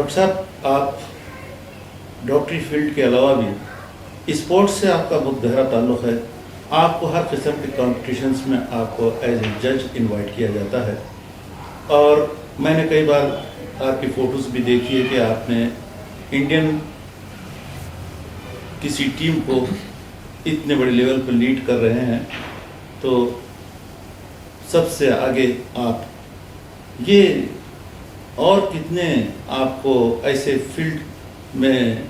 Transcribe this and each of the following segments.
Doctor साहब, आप डॉक्टरी फील्ड के अलावा भी स्पोर्ट्स से आपका बहुत गहरा ताल्लुक़ है। आपको हर किस्म के कॉम्पिटिशन्स में आपको एज ए जज इनवाइट किया जाता है, और मैंने कई बार आपकी फ़ोटोज़ भी देखी है कि आपने इंडियन किसी टीम को इतने बड़े लेवल पर लीड कर रहे हैं, तो सबसे आगे आप ये और कितने आपको ऐसे फील्ड में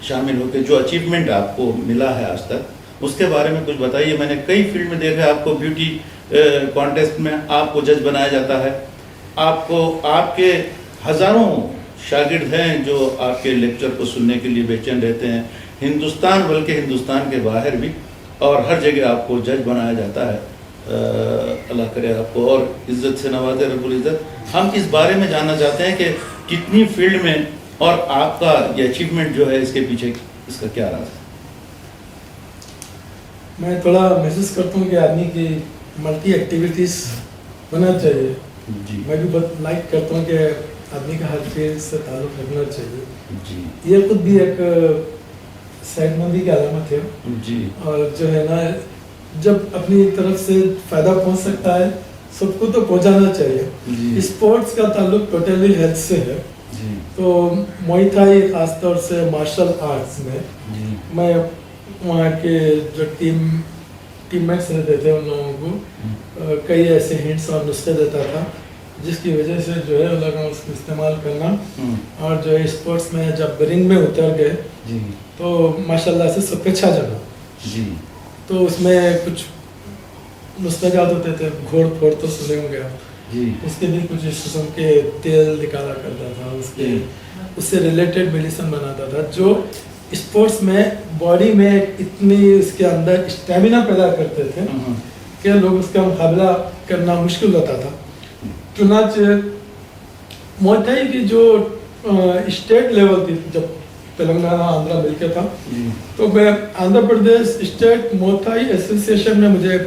शामिल होकर जो अचीवमेंट आपको मिला है आज तक, उसके बारे में कुछ बताइए। मैंने कई फील्ड में देखा है, आपको ब्यूटी कॉन्टेस्ट में आपको जज बनाया जाता है, आपको आपके हज़ारों शागिर्द हैं जो आपके लेक्चर को सुनने के लिए बेचैन रहते हैं, हिंदुस्तान बल्कि हिंदुस्तान के बाहर भी, और हर जगह आपको जज बनाया जाता है। अल्लाह करे आपको और इज़्ज़त से नवाजे रब्बुल इज़्ज़त। हम इस बारे में जानना चाहते हैं कि कितनी फील्ड में और आपका ये अचीवमेंट जो है, इसके पीछे इसका क्या राज है? मैं थोड़ा महसूस करता हूँ कि आदमी की मल्टी एक्टिविटीज़ होना चाहिए जी। मैं भी बहुत लाइक करता हूँ कि आदमी का हर फील्ड से ताल्लुक़ रखना चाहिए जी ये खुद भी एक सेहतमंदी की अलामत है जी। और जो है ना, जब अपनी तरफ से फ़ायदा पहुँच सकता है सबको तो पहुँचाना चाहिए। स्पोर्ट्स का ताल्लुक़ टोटली हेल्थ से है जी। तो मुआई थाई ख़ास तौर से मार्शल आर्ट्स में जी। मैं वहाँ के जो टीममेट्स रहते थे उन लोगों को कई ऐसे हिंट्स और नुस्खे देता था, जिसकी वजह से जो है लगा उसको इस्तेमाल करना। और जो है स्पोर्ट्स में जब रिंग में उतर गए जी। तो माशाल्लाह से सब पे छा जाना जी। तो उसमें कुछ नुस्ख़ात होते थे, घोड़ फोड़ तो सुने होंगे आप जी। उसके भी कुछ इस किस्म के तेल निकाला करता था, उससे रिलेटेड मेडिसिन बनाता था जो स्पोर्ट्स में बॉडी में इतनी इसके अंदर स्टेमिना पैदा करते थे कि लोग उसका मुकाबला करना मुश्किल होता था। चुनाचे मुआई थाई की जो स्टेट लेवल थी, जब तेलंगाना आंध्रा मिलकर था, तो मैं आंध्र प्रदेश स्टेट मुआई थाई एसोसिएशन में मुझे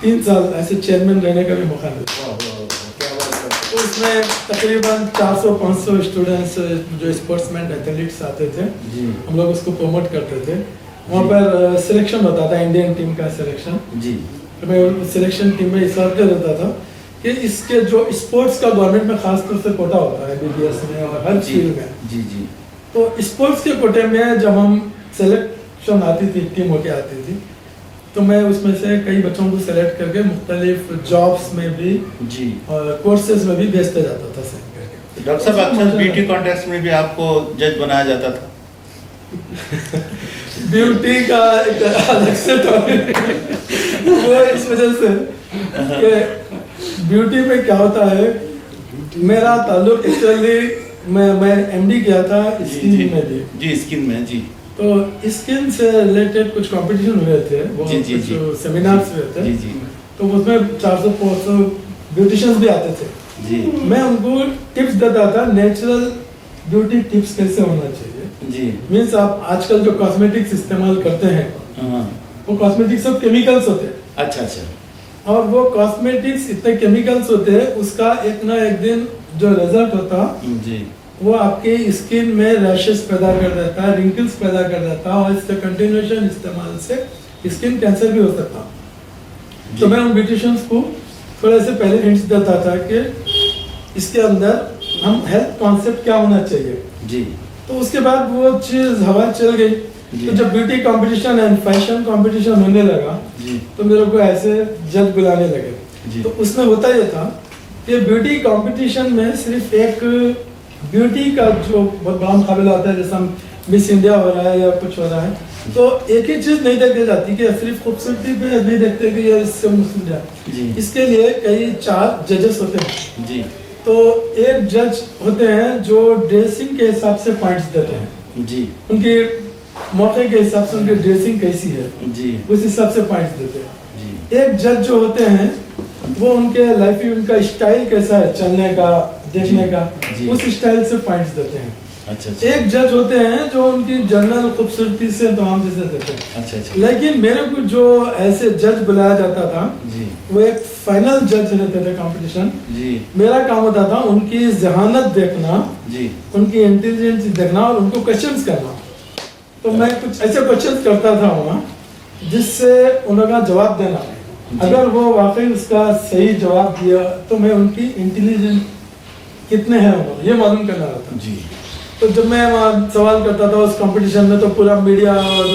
3 साल ऐसे चेयरमैन रहने का भी मौका मिला। तो उसमें तकरीबन 400-500 स्टूडेंट्स जो स्पोर्ट्समैन एथलीट्स आते थे, हम लोग उसको प्रमोट करते थे। वहाँ पर सिलेक्शन होता था, इंडियन टीम का सिलेक्शन जी। तो मैं सिलेक्शन टीम में इस बात रहता था कि इसके जो स्पोर्ट्स का गवर्नमेंट में खास तौर से कोटा होता है BBS में और हर फील्ड में जी जी। तो स्पोर्ट्स के कोटे में जब हम सिलेक्शन आती थी, टीम होके आती थी, तो मैं उसमें से कई बच्चों को सेलेक्ट करके मुख्तलिफ जॉब्स में भी जी और कोर्सेज में भी भेजते जाता था सेलेक्ट करके। डॉक्टर साहब, अक्सर ब्यूटी कॉन्टेस्ट में भी आपको जज बनाया जाता था। ब्यूटी का एक अलग से टॉपिक वो इस वजह से कि ब्यूटी में क्या होता है, मेरा ताल्लुक एक्चुअली मैं MD किया था स्किन में जी स्किन में जी। तो स्किन से रिलेटेड कुछ कंपटीशन हुए थे, वो कुछ सेमिनार्स हुए थे जी जी। तो उसमें 400-500 ब्यूटिशियंस भी आते थे जी। मैं उनको टिप्स देता था, नेचुरल ब्यूटी टिप्स कैसे होना चाहिए जी। मीन्स आप आजकल जो कॉस्मेटिक्स इस्तेमाल करते हैं वो कॉस्मेटिक्स सब केमिकल्स होते हैं। अच्छा अच्छा। और वो कॉस्मेटिक्स इतने केमिकल्स होते हैं, उसका एक ना एक दिन जो रिजल्ट होता जी, वो आपके स्किन में रैशेस पैदा कर देता है, रिंकल्स पैदा कर देता है, और इसके कंटिन्यूएशन इस्तेमाल से स्किन कैंसर भी हो सकता है। तो मैं उन ब्यूटिशियंस को थोड़े से पहले हिंट्स देता था कि इसके अंदर हम हेल्थ कॉन्सेप्ट क्या होना चाहिए जी। तो उसके बाद वो चीज़ हवा चल गई। तो जब beauty competition and fashion competition होने लगा जी, तो मेरे को ऐसे जज बुलाने लगे। तो उसमें होता ये था कि ब्यूटी कंपटीशन में सिर्फ एक ब्यूटी का जो बहुत बड़ा मुकाबला होता है, जैसा मिस इंडिया हो रहा है या कुछ हो रहा है, तो एक ही चीज़ नहीं देखी जाती कि सिर्फ खूबसूरती पे नहीं देखते कि ये इससे मुस्लिम जाए। इसके लिए कई 4 जजेस होते हैं जी। तो एक जज होते हैं जो ड्रेसिंग के हिसाब से पॉइंट्स देते हैं जी, उनके मौके के हिसाब से उनकी ड्रेसिंग कैसी है जी, उस हिसाब से पॉइंट्स देते हैं जी। एक जज जो होते हैं वो उनके लाइफ में उनका स्टाइल कैसा है, चलने का, देखने का, उस स्टाइल से पॉइंट्स देते हैं अच्छा अच्छा एक जज होते हैं जो उनकी जनरल खूबसूरती से तमाम चीजें देते हैं, अच्छा अच्छा लेकिन मेरे को जो ऐसे जज बुलाया जाता था जी वो एक फाइनल जज रहते थे कंपटीशन। जी मेरा काम होता था उनकी जहानत देखना, जी उनकी इंटेलिजेंस देखना और उनको क्वेश्चंस करना। तो मैं कुछ ऐसे क्वेश्चंस करता था वहाँ जिससे उनका जवाब देना, अगर वो वाकई उसका सही जवाब दिया तो मैं उनकी इंटेलिजेंस कितने हैं उन्होंने ये मालूम करना था। जी तो जब मैं वहाँ सवाल करता था उस कंपटीशन में तो पूरा मीडिया और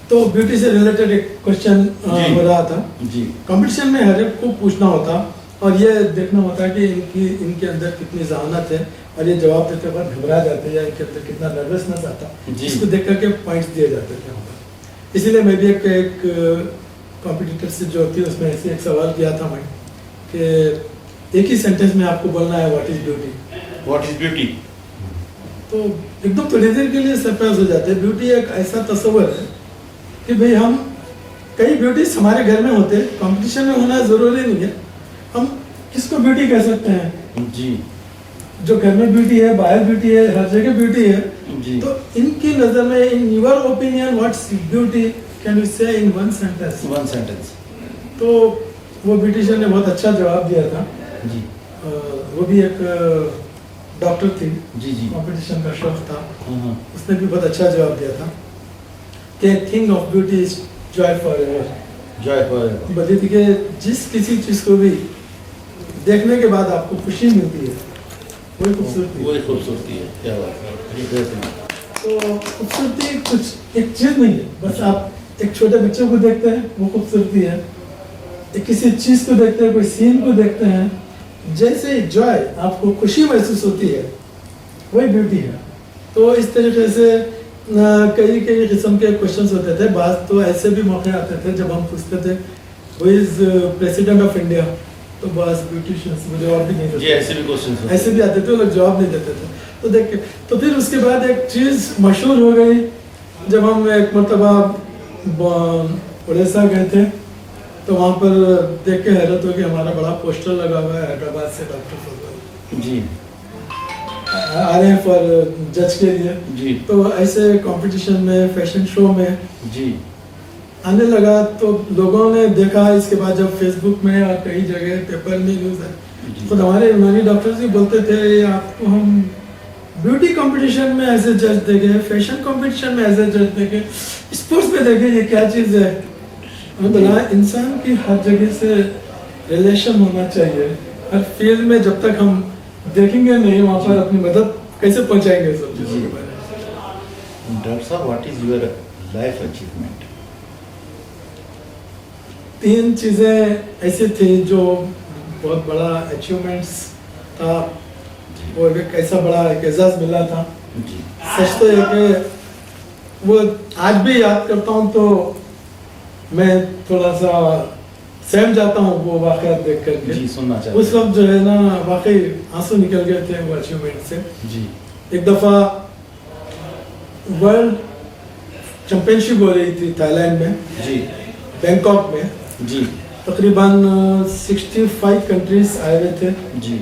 तो ब्यूटी से रिलेटेड एक क्वेश्चन जी। हो रहा था। जी कंपटीशन में हर एक को पूछना होता और ये देखना होता कि इनके अंदर कितनी जहानत है और ये जवाब देते वक्त घबरा जाते हैं या इनके अंदर कितना नर्वसनेस आता, जी। इसको देख करके पॉइंट्स दिए जाते थे वहाँ पर। इसीलिए मैं भी एक कॉम्पिटिटर से जो होती है उसमें ऐसे एक सवाल किया था मैं कि एक ही सेंटेंस में आपको बोलना है what is beauty. What is beauty? तो एकदम थोड़ी देर के लिए सरप्राइज हो जाते हैं। ब्यूटी एक ऐसा तस्वर है कि भाई हम कई ब्यूटीज हमारे घर में होते, कंपटीशन में होना जरूरी नहीं है। हम किसको ब्यूटी कह सकते हैं? जी जो घर में ब्यूटी है, बाहर ब्यूटी है, हर जगह ब्यूटी है। जी तो इनकी नजर में in your opinion what's beauty can you say in one sentence? One sentence. तो वो ब्यूटिशियन ने बहुत अच्छा जवाब दिया था। जी वो भी एक डॉक्टर थी, जी जी कंपटीशन का शौक था, हाँ उसने भी बहुत अच्छा जवाब दिया था कि thing of beauty is Joy for ever. Joy for बता थी कि जिस किसी चीज को भी देखने के बाद आपको खुशी मिलती है वही खूबसूरती है। वही खूबसूरती है। क्या बात है, ये बेहतरीन। तो खूबसूरती कुछ एक चीज नहीं है, बस आप एक छोटे बच्चे को देखते हैं वो खूबसूरती है, एक किसी चीज को देखते हैं, कोई सीन को देखते हैं, जैसे जॉय आपको खुशी महसूस होती है वही ब्यूटी है। तो इस तरीके से कई कई किस्म के क्वेश्चंस होते थे। बात तो ऐसे भी मौके आते थे जब हम पूछते थे who is president of India, तो बस ब्यूटिशियंस वो जवाब भी नहीं जी देते, ऐसे भी क्वेश्चन ऐसे भी आते थे, वो लोग जवाब नहीं देते थे। तो देख के तो फिर उसके बाद एक चीज़ मशहूर हो गई जब हम एक मरतबा उड़ीसा गए थे, तो वहाँ पर देख के हैरत हो कि हमारा बड़ा पोस्टर लगा हुआ है हैदराबाद से डॉक्टर फजल जी आ रहे हैं फॉर जज के लिए। जी तो ऐसे कंपटीशन में, फैशन शो में जी आने लगा तो लोगों ने देखा। इसके बाद जब फेसबुक में और कई जगह पेपर में न्यूज़ है, जी। खुद हमारे यूनानी डॉक्टर्स भी बोलते थे आपको हम ब्यूटी कंपटीशन में एज ए जज देंगे, फैशन कंपटीशन में एज ए जज देंगे, स्पोर्ट्स में देंगे, ये क्या चीज़ है? हमें बोला इंसान की हर जगह से रिलेशन होना चाहिए, हर फील्ड में। जब तक हम देखेंगे नहीं वहाँ पर अपनी मदद कैसे पहुँचाएंगे सब चीज़ों के बारे में। डॉक्टर साहब, what is your life achievement? 3 चीज़ें ऐसी थी जो बहुत बड़ा अचीवमेंट्स था, वो एक ऐसा बड़ा एक एजाज़ मिला था। जी सच तो है कि वो आज भी याद करता हूँ तो मैं थोड़ा सा सहम जाता हूँ वो वाक़यात देख करके। जी सुनना चाहते उस वक्त जो है ना वाकई आंसू निकल गए थे वो अचीवमेंट से। जी एक दफ़ा वर्ल्ड चैंपियनशिप हो रही थी थाईलैंड में, जी बैंकॉक में। जी तकरीबन 65 कंट्रीज आए हुए थे जी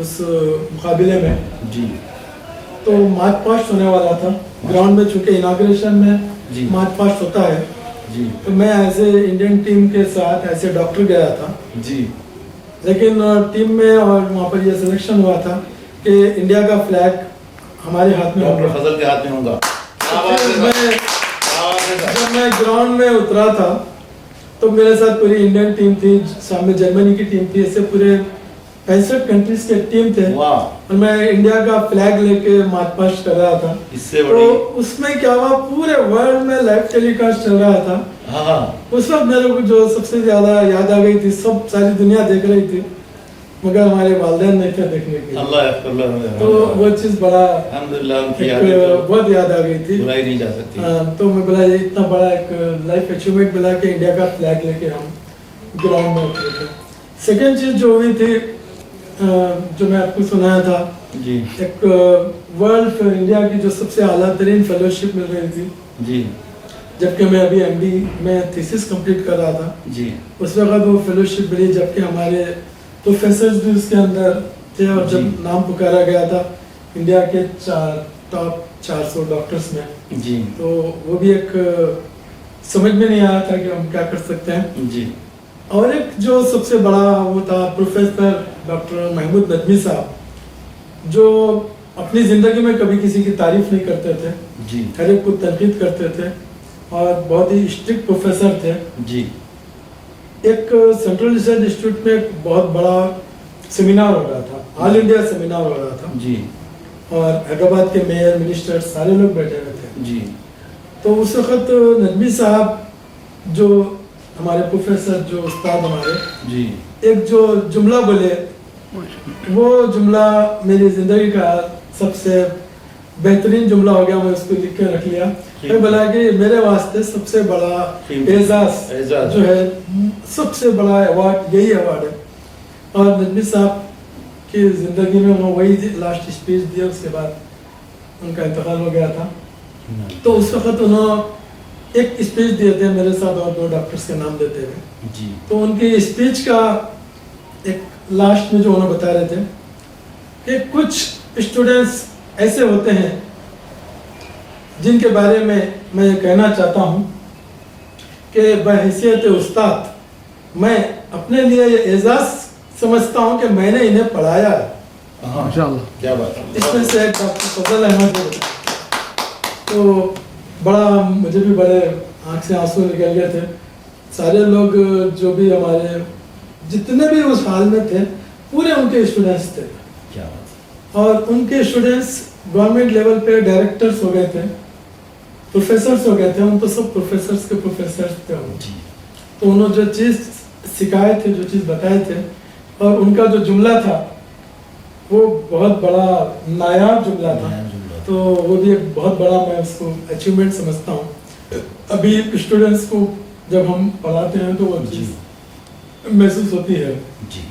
उस मुकाबले में। जी तो मार्च पास्ट होने वाला था ग्राउंड में, चूंकि इनाग्रेशन में जी। मार्च पास्ट होता है। जी तो मैं ऐसे इंडियन टीम के साथ ऐसे डॉक्टर गया था, जी लेकिन टीम में और वहाँ पर यह सिलेक्शन हुआ था कि इंडिया का फ्लैग हमारे हाथ में डॉक्टर होगा। फजल के हाथ में होगा। क्या बात है मैं साहब, क्या बात है साहब। जब मैं ग्राउंड में उतरा था तो मेरे साथ पूरी इंडियन टीम थी, सामने जर्मनी की टीम थी, ऐसे पूरे 65 कंट्रीज के टीम थे वाह, और मैं इंडिया का फ्लैग लेके मार्च पास्ट कर रहा था। इससे तो बड़ी। उसमें क्या हुआ, पूरे वर्ल्ड में लाइव टेलीकास्ट चल रहा था। हाँ उस वक्त मेरे को जो सबसे ज्यादा याद आ गई थी, सब सारी दुनिया देख रही थी मगर हमारे वालिदैन नहीं थे देखने के लिए। अल्लाह अल्लाह। तो वो चीज़ बड़ा अल्हम्दुलिल्लाह उनकी एक यादें तो बहुत याद आ गई थी। भुलाई नहीं जा सकती। तो मैं बोला ये इतना बड़ा एक लाइफ अचीवमेंट मिला कि इंडिया का फ्लैग लेके हम ग्राउंड में उतरे थे। सेकेंड चीज़ जो हुई थी जो मैं आपको सुनाया था, जी एक वर्ल्ड इंडिया की जो सबसे आला तरीन फेलोशिप मिल रही थी, जी जबकि मैं अभी MD में थीसिस कंप्लीट कर रहा था। जी उस वक्त वो फेलोशिप मिली जबकि हमारे प्रोफेसर्स भी उसके अंदर थे और जब जी। नाम पुकारा गया था इंडिया के टॉप 400 डॉक्टर्स में। जी तो वो भी एक समझ में नहीं आया था कि हम क्या कर सकते हैं। जी और एक जो सबसे बड़ा वो था प्रोफेसर डॉक्टर महमूद नदवी साहब, जो अपनी ज़िंदगी में कभी किसी की तारीफ नहीं करते थे, जी हर एक को तनकीद करते थे और बहुत ही स्ट्रिक्ट प्रोफेसर थे। जी एक सेंट्रल रिसर्च इंस्टीट्यूट में एक बहुत बड़ा सेमिनार हो रहा था, ऑल इंडिया सेमिनार हो रहा था, जी और हैदराबाद के मेयर, मिनिस्टर सारे लोग बैठे हुए थे। जी तो उस वक्त नदवी साहब जो हमारे प्रोफेसर, जो उस्ताद हमारे, जी एक जो जुमला बोले, वो जुमला मेरी ज़िंदगी का सबसे बेहतरीन जुमला हो गया। मैं उसको लिख के रख लिया। मैं बोला कि मेरे वास्ते सबसे बड़ा एजाज जो है, सबसे बड़ा अवार्ड यही अवार्ड है। और नदवी साहब की ज़िंदगी में उन्होंने वही लास्ट स्पीच दिया, उसके बाद उनका इंतकाल हो गया था। तो उस वक्त उन्होंने एक स्पीच दिए थे मेरे साथ और 2 डॉक्टर्स के नाम देते हुए। जी तो उनकी स्पीच का एक लास्ट में जो उन्होंने बता रहे थे कि कुछ स्टूडेंट्स ऐसे होते हैं जिनके बारे में मैं ये कहना चाहता हूँ कि बहैसियत उस्ताद मैं अपने लिए ये एजाज समझता हूँ कि मैंने इन्हें पढ़ाया है। हाँ माशाअल्लाह। क्या बात है। इसमें से एक डॉक्टर फजल अहमद है। तो बड़ा मुझे भी बड़े आँख से आंसू निकल गए थे। सारे लोग जो भी हमारे जितने भी उस हाल में थे, पूरे उनके स्टूडेंट्स थे। क्या बात है। और उनके स्टूडेंट्स गवर्नमेंट लेवल पे डायरेक्टर्स हो गए थे, प्रोफेसर्स हो गए थे। उन तो सब प्रोफेसर्स के प्रोफेसर्स थे वो। जी तो उन्होंने जो चीज़ सिखाए थे, जो चीज़ बताए थे, और उनका जो जुमला था वो बहुत बड़ा नायाब जुमला था। नया जुमला था। तो वो भी एक बहुत बड़ा, मैं उसको अचीवमेंट समझता हूँ। अभी स्टूडेंट्स को जब हम पढ़ाते हैं तो वो चीज़ महसूस होती है। जी